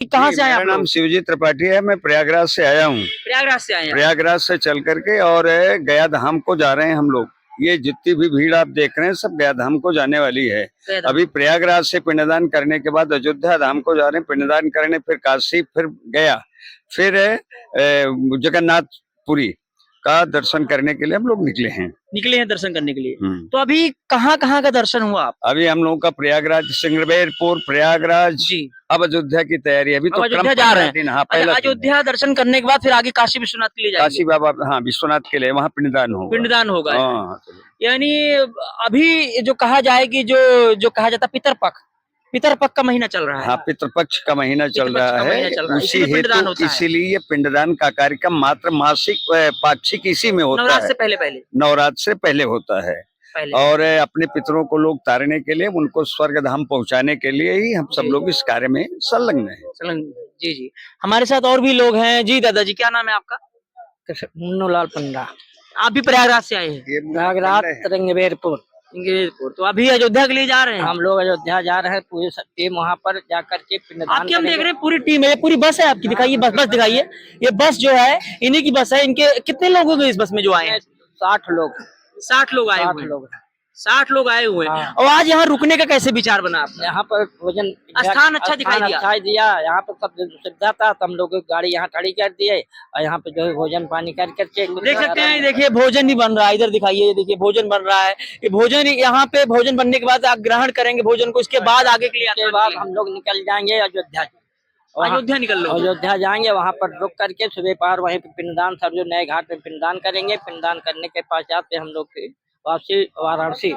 कहाँ से आए आप मेरा नाम लोग? शिवजी त्रिपाठी है। मैं प्रयागराज से आया हूँ। प्रयागराज से आए हैं। प्रयागराज से चल करके और गया धाम को जा रहे हैं हम लोग। ये जितनी भी भीड़ आप देख रहे हैं सब गया धाम को जाने वाली है। गया धाम। अभी प्रयागराज से पिंडदान करने के बाद अयोध्या धाम को जा रहे हैं पिंडदान करने, फिर काशी, फिर गया, फिर जगन्नाथपुरी का दर्शन करने के लिए हम लोग निकले हैं दर्शन करने के लिए। हैं। तो अभी कहाँ कहाँ का दर्शन हुआ आप? अभी हम लोगों का प्रयागराज, सिंगरवेरपुर, प्रयागराज जी। अब अयोध्या की तैयारी। अभी तो अयोध्या जा रहे हैं। हाँ, पहला दिन है। अयोध्या दर्शन करने के बाद फिर आगे काशी विश्वनाथ के लिए जाएंगे। काशी बाबा, हाँ, विश्वनाथ के लिए वहाँ पिंडदान होगा। पिंडदान होगा। हाँ, यानी अभी जो कहा जाए कि जो कहा जाता पितरपक्ष का महीना चल रहा है। हाँ, पितृपक्ष का महीना चल रहा है। उसी हेतु इसीलिए पिंडदान का कार्यक्रम मात्र मासिक पाक्षिक इसी में होता है। नवरात्र से पहले होता है। और अपने पितरों को लोग तारने के लिए, उनको स्वर्ग धाम पहुंचाने के लिए ही हम सब लोग इस कार्य में संलग्न हैं। जी जी। हमारे साथ और भी लोग हैं। जी दादाजी, क्या नाम है आपका? मुन्नूलाल पंडा। आप भी प्रयागराज से आए हैं? प्रयागराज तिरंगवेरपुर। तो अभी अयोध्या के लिए जा रहे हैं? हम लोग अयोध्या जा रहे हैं, पूरी टीम वहाँ पर जाकर के पिंडदान। आपकी हम देख रहे हैं पूरी टीम है, पूरी बस है आपकी। दिखाइए बस दिखाइए। ये बस जो है इन्हीं की बस है। इनके कितने लोग होंगे इस बस में जो आए हैं? 60 लोग। 60 लोग आए हुए हैं। 60 लोग आए हुए हैं। और आज यहाँ रुकने का कैसे विचार बना आपने? यहाँ पर भोजन स्थान अच्छा दिखाई दिया। यहाँ पर सब सुविधा था, तो हम लोग गाड़ी यहाँ खड़ी कर दिए और यहाँ पे जो है भोजन पानी करके देख सकते हैं। देखिए भोजन भी बन रहा है, इधर दिखाइए। देखिए भोजन बन रहा है। ये भोजन यहाँ पे भोजन बनने के बाद आप ग्रहण करेंगे भोजन को। इसके बाद आगे के लिए बाद हम लोग निकल जाएंगे अयोध्या। अयोध्या जाएंगे, वहाँ पर रुक करके सुबह पार वहीं पे पिंडदान, सरयू नए घाट पे पिंडदान करेंगे। पिंडदान करने के पश्चात हम लोग वापसी वाराणसी।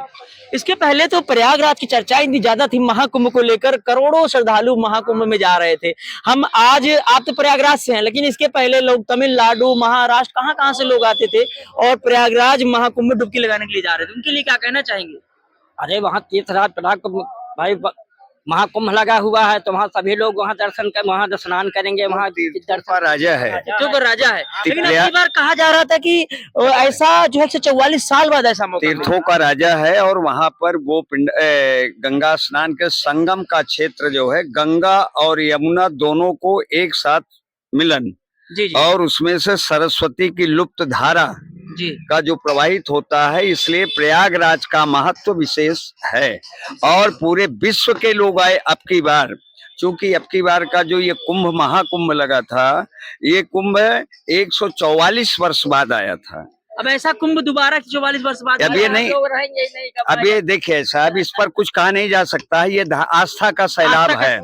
इसके पहले तो प्रयागराज की चर्चा इतनी ज्यादा थी, महाकुंभ को लेकर करोड़ों श्रद्धालु महाकुंभ में जा रहे थे। हम आज, आप तो प्रयागराज से हैं, लेकिन इसके पहले लोग तमिलनाडु, महाराष्ट्र, कहाँ कहाँ से लोग आते थे और प्रयागराज महाकुंभ में डुबकी लगाने के लिए जा रहे थे। उनके लिए क्या कहना चाहेंगे? अरे वहाँ तीर्थराज भाई महाकुंभ लगा हुआ है, तो वहाँ सभी लोग वहाँ दर्शन कर, वहाँ स्नान करेंगे। वहाँ तीर्थों का राजा है, राजा है। लेकिन अब की बार कहा जा रहा था कि ऐसा जो है 144 साल बाद ऐसा मौका, तीर्थों का राजा है। और वहाँ पर वो गंगा स्नान के संगम का क्षेत्र जो है, गंगा और यमुना दोनों को एक साथ मिलन। जी जी। और उसमें से सरस्वती की लुप्त धारा जी का जो प्रवाहित होता है, इसलिए प्रयागराज का महत्व विशेष है। और पूरे विश्व के लोग आए अब की बार, क्योंकि अब की बार का जो ये कुंभ महाकुंभ लगा था, ये कुंभ 144 वर्ष बाद आया था। अब ऐसा कुंभ दोबारा 44 वर्ष बाद अब ये नहीं, अब ये देखिए साहब, इस पर कुछ कहा नहीं जा सकता है। ये आस्था का सैलाब है,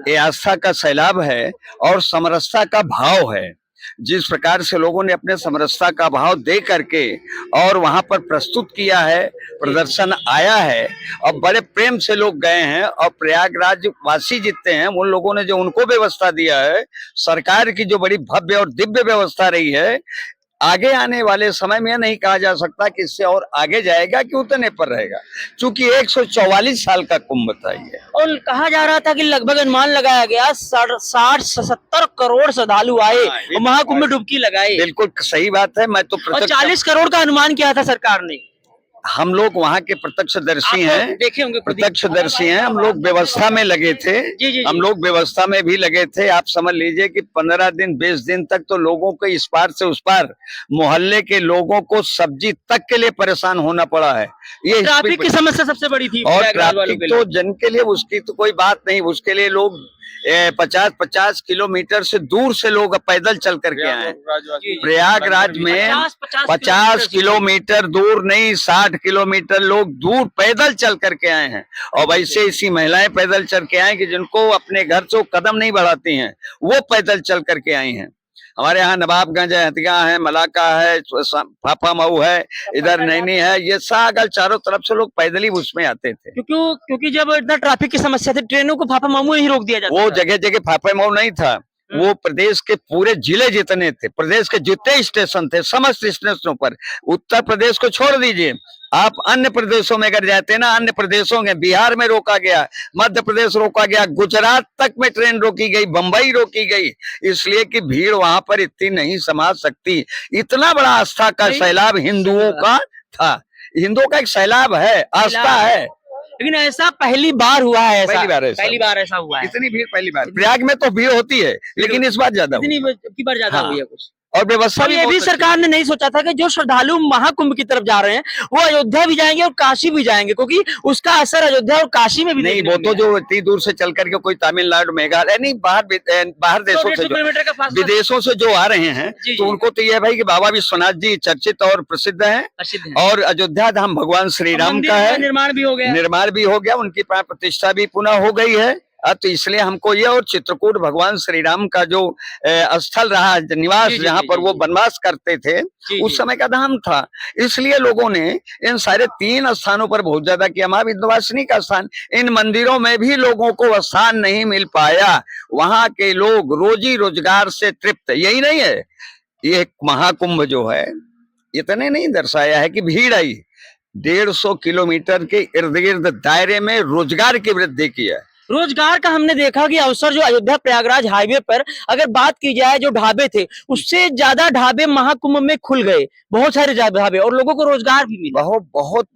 ये आस्था का सैलाब है और समरसता का भाव है। जिस प्रकार से लोगों ने अपने समरसता का भाव दे करके और वहां पर प्रस्तुत किया है, प्रदर्शन आया है और बड़े प्रेम से लोग गए हैं। और प्रयागराज वासी जितने हैं, उन लोगों ने जो उनको व्यवस्था दिया है, सरकार की जो बड़ी भव्य और दिव्य व्यवस्था रही है, आगे आने वाले समय में नहीं कहा जा सकता कि इससे और आगे जाएगा कि उतने पर रहेगा, क्योंकि 144 साल का कुंभ था ये। और कहा जा रहा था कि लगभग अनुमान लगाया गया 60 से 70 करोड़ श्रद्धालु आए और महाकुंभ में डुबकी लगाए। बिल्कुल सही बात है। मैं तो 40 करोड़ का अनुमान किया था सरकार ने। हम लोग वहाँ के प्रत्यक्षदर्शी हैं, देखे होंगे, प्रत्यक्षदर्शी हैं। हम लोग व्यवस्था में लगे थे। हम लोग व्यवस्था में भी लगे थे। आप समझ लीजिए कि 15 दिन 20 दिन तक तो लोगों को इस पार से उस पार, मोहल्ले के लोगों को सब्जी तक के लिए परेशान होना पड़ा है। ये ट्रैफिक की समस्या सबसे बड़ी थी। और ट्रैफिक तो जन के लिए उसकी तो कोई बात नहीं। उसके लिए लोग 50-50 किलोमीटर से दूर से लोग पैदल चल करके आए। प्रयागराज में 50 किलोमीटर दूर नहीं, 60 किलोमीटर लोग दूर पैदल चल करके आए हैं। और वैसे ऐसी महिलाएं पैदल चल के आए कि जिनको अपने घर से कदम नहीं बढ़ाती हैं, वो पैदल चल करके आई हैं। हमारे यहाँ नवाबगंज है, हथिया है, मलाका है, फाफा मऊ है, इधर नैनी है, ये सागल चारों तरफ से लोग पैदल ही उसमें आते थे। क्योंकि जब इतना ट्रैफिक की समस्या थी, ट्रेनों को फाफा मऊ ही रोक दिया जाता था। वो जगह जगह फाफा मऊ नहीं था, वो प्रदेश के पूरे जिले जितने थे, प्रदेश के जितने स्टेशन थे, समस्त स्टेशनों पर, उत्तर प्रदेश को छोड़ दीजिए, आप अन्य प्रदेशों में अगर जाते ना, अन्य प्रदेशों में, बिहार में रोका गया, मध्य प्रदेश रोका गया, गुजरात तक में ट्रेन रोकी गई, बंबई रोकी गई, इसलिए कि भीड़ वहां पर इतनी नहीं समा सकती। इतना बड़ा आस्था का सैलाब हिंदुओं का था। हिंदुओं का एक सैलाब है, आस्था है। लेकिन ऐसा पहली बार हुआ है, ऐसा पहली बार ऐसा हुआ है। इतनी भीड़ पहली बार। प्रयाग में तो भीड़ होती है, लेकिन इस बार ज्यादा हुई। की बार ज्यादा हाँ। हुई है कुछ। और व्यवस्था और ये भी सरकार ने नहीं सोचा था कि जो श्रद्धालु महाकुंभ की तरफ जा रहे हैं वो अयोध्या भी जाएंगे और काशी भी जाएंगे, क्योंकि उसका असर अयोध्या और काशी में भी नहीं। वो तो जो इतनी दूर से चल करके कोई तमिलनाडु, मेघालय, नहीं बाहर देशों से, विदेशों से जो आ रहे हैं, तो उनको तो ये है भाई कि बाबा विश्वनाथ जी चर्चित और प्रसिद्ध हैं, और अयोध्या धाम भगवान श्री राम का है, निर्माण भी हो गया, उनकी प्राण प्रतिष्ठा भी पुनः हो गई है। तो इसलिए हमको ये, और चित्रकूट भगवान श्री राम का जो स्थल रहा, निवास, जहाँ पर वो वनवास करते थे, उस समय का धाम था, इसलिए लोगों ने इन सारे 3 स्थानों पर बहुत ज्यादा किया। माँ विंध्यवासिनी का स्थान, इन मंदिरों में भी लोगों को स्थान नहीं मिल पाया। वहां के लोग रोजी रोजगार से तृप्त, यही नहीं है, ये महाकुंभ जो है इतने नहीं दर्शाया है कि भीड़ आई, 150 किलोमीटर के इर्द गिर्द दायरे में रोजगार की वृद्धि की है। रोजगार का हमने देखा कि अवसर जो अयोध्या प्रयागराज हाईवे पर अगर बात की जाए, जो ढाबे थे उससे ज्यादा ढाबे महाकुंभ में खुल गए, बहुत सारे ढाबे, और लोगों को रोजगार भी मिला। बहुत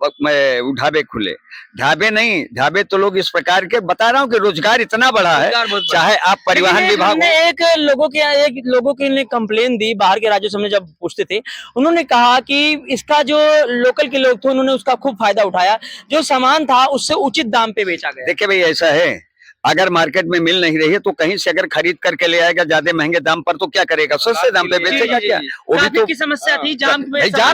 ढाबे खुले, ढाबे नहीं, ढाबे तो लोग इस प्रकार के, बता रहा हूँ कि रोजगार इतना बढ़ा है। चाहे आप परिवहन विभाग, एक लोगों के कंप्लेन दी बाहर के राज्यों से, जब पूछते थे उन्होंने कहा कि इसका जो लोकल के लोग थे उन्होंने उसका खूब फायदा उठाया, जो सामान था उससे उचित दाम पे बेचा गया। देखिए भाई, ऐसा है, अगर मार्केट में मिल नहीं रही है तो कहीं से अगर खरीद करके ले आएगा ज्यादा महंगे दाम पर, तो क्या करेगा, सस्ते दाम पे बेचेगा क्या? वो भी तो की समस्या थी, जाम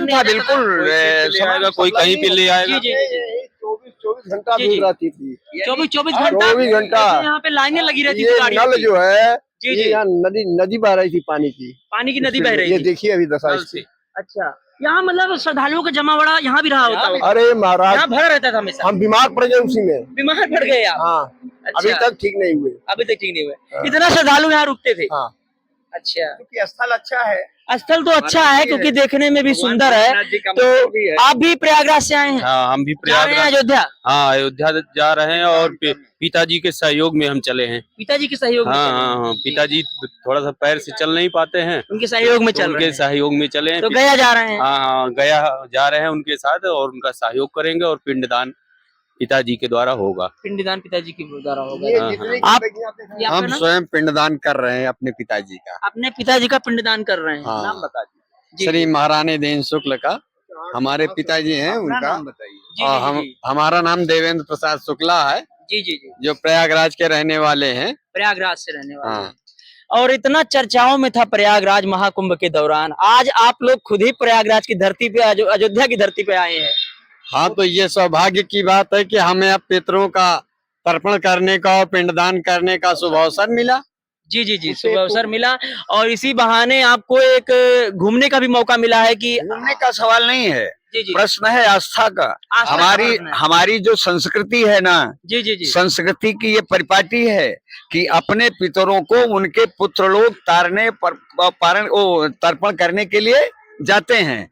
था बिल्कुल, कोई कहीं पे ले आएगा। 24 घंटा भीड़ रहती थी, 24 घंटा यहाँ पे लाइनें लगी रहती थी। नल जो है, जी यहाँ नदी बह रही थी, पानी की नदी बह रही ये थी। देखिए अभी दशा इसकी। अच्छा, यहाँ मतलब श्रद्धालुओं का जमा बड़ा यहाँ भी रहा होता है? अरे महाराज, यहाँ भरा रहता था हमेशा। हम बीमार पड़ गए उसी में, बीमार पड़ गए आप? हाँ। अच्छा। अभी तक ठीक नहीं हुए। इतना श्रद्धालु यहाँ रुकते थे? हाँ। अच्छा, क्योंकि स्थल अच्छा है, स्थल तो अच्छा है क्योंकि देखने में भी सुंदर है। तो आप भी प्रयागराज से आए हैं? हाँ, हम भी जा रहे हैं प्रयागराज, अयोध्या? हाँ अयोध्या जा रहे हैं, और पिताजी के सहयोग में हम चले हैं। पिताजी के सहयोग में? हाँ, पिताजी थोड़ा सा पैर से चल नहीं पाते हैं, उनके सहयोग में उनके सहयोग में चले हैं। तो गया जा रहे हैं? हाँ, गया जा रहे हैं उनके साथ, और उनका सहयोग करेंगे, और पिंडदान पिताजी के द्वारा होगा। पिंडदान पिताजी के द्वारा होगा। आप हम स्वयं पिंडदान कर रहे हैं अपने पिताजी का। अपने पिताजी का पिंडदान कर रहे हैं? हाँ। नाम बता दीजिए। श्री महारानी दीन शुक्ल का हमारे पिताजी हैं, उनका। और हमारा नाम देवेंद्र प्रसाद शुक्ला है। जी जी जी, जो प्रयागराज के रहने वाले हैं, प्रयागराज से रहने वाले हैं। और इतना चर्चाओं में था प्रयागराज महाकुंभ के दौरान, आज आप लोग खुद ही प्रयागराज की धरती पे, अयोध्या की धरती पे आए हैं। हाँ, तो ये सौभाग्य की बात है कि हमें अब पितरों का तर्पण करने का और पिंडदान करने का शुभ अवसर मिला। जी जी जी, शुभ अवसर मिला, और इसी बहाने आपको एक घूमने का भी मौका मिला है। कि घूमने का सवाल नहीं है, जी जी, प्रश्न है आस्था का। हमारी जो संस्कृति है ना, जी जी जी, संस्कृति की ये परिपाटी है कि अपने पितरों को उनके पुत्र लोग तर्पण करने के लिए जाते हैं। तो